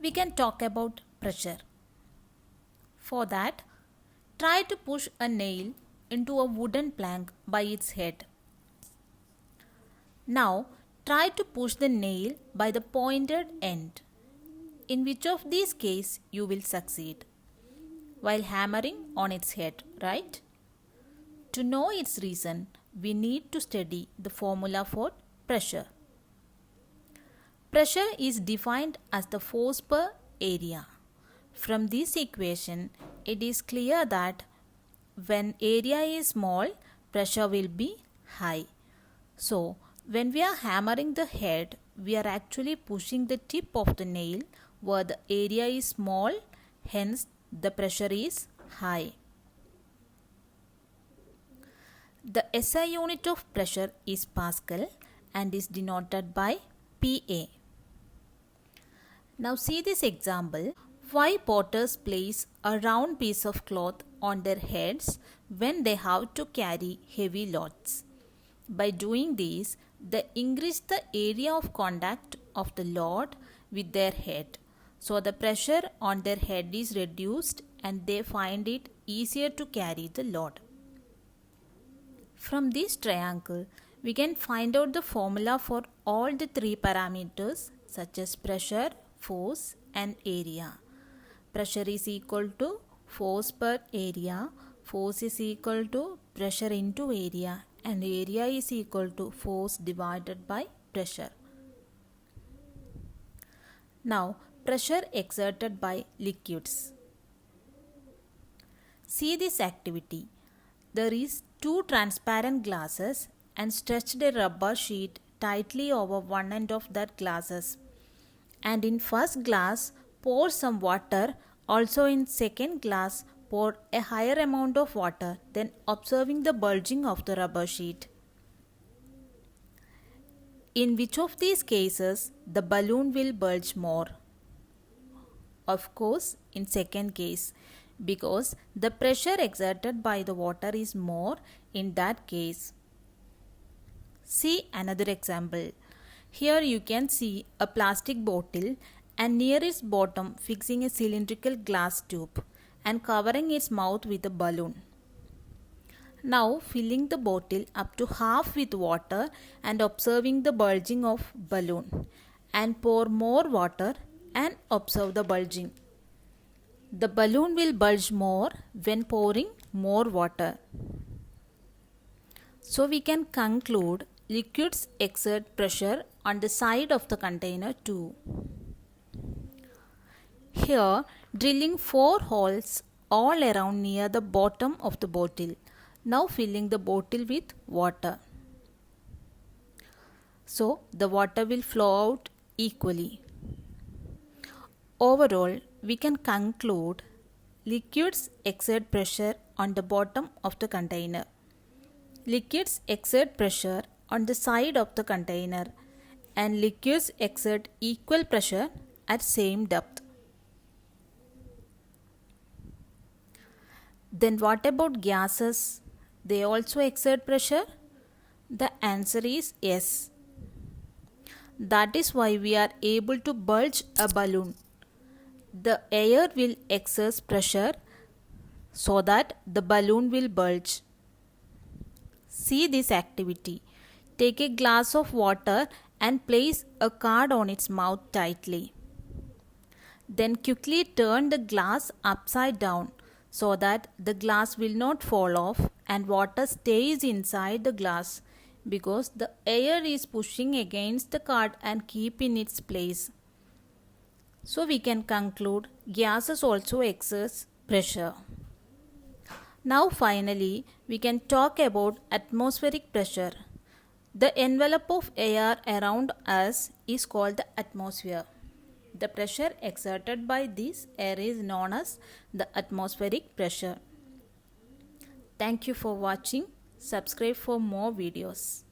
we can talk about pressure. For that, try to push a nail into a wooden plank by its head. Now, try to push the nail by the pointed end. In which of these cases you will succeed? While hammering on its head, right? To know its reason, we need to study the formula for pressure. Pressure is defined as the force per area. From this equation, it is clear that when area is small, pressure will be high. So, when we are hammering the head, we are actually pushing the tip of the nail where the area is small, hence the pressure is high. The SI unit of pressure is Pascal and is denoted by PA. Now see this example. Why potters place a round piece of cloth on their heads when they have to carry heavy loads? By doing this, they increase the area of contact of the load with their head. So the pressure on their head is reduced and they find it easier to carry the load. From this triangle, we can find out the formula for all the three parameters such as pressure, force and area. Pressure is equal to force per area, force is equal to pressure into area and area is equal to force divided by pressure. Now, pressure exerted by liquids. See this activity. There is two transparent glasses and stretched a rubber sheet tightly over one end of that glasses. And in first glass, pour some water. Also in second glass, pour a higher amount of water, then observing the bulging of the rubber sheet. In which of these cases the balloon will bulge more? Of course, in second case, because the pressure exerted by the water is more in that case. See another example. Here you can see a plastic bottle and near its bottom fixing a cylindrical glass tube and covering its mouth with a balloon. Now filling the bottle up to half with water and observing the bulging of balloon and pour more water and observe the bulging. The balloon will bulge more when pouring more water. So we can conclude liquids exert pressure on the side of the container too. Here, drilling 4 holes all around near the bottom of the bottle. Now filling the bottle with water. So the water will flow out equally. Overall, we can conclude liquids exert pressure on the bottom of the container. Liquids exert pressure on the side of the container and liquids exert equal pressure at same depth. Then what about gases? They also exert pressure? The answer is yes. That is why we are able to bulge a balloon. The air will exert pressure so that the balloon will bulge. See this activity. Take a glass of water and place a card on its mouth tightly. Then quickly turn the glass upside down so that the glass will not fall off and water stays inside the glass because the air is pushing against the card and keep in its place. So we can conclude gases also exert pressure. Now finally, we can talk about atmospheric pressure. The envelope of air around us is called the atmosphere. The pressure exerted by this air is known as the atmospheric pressure. Thank you for watching. Subscribe for more videos.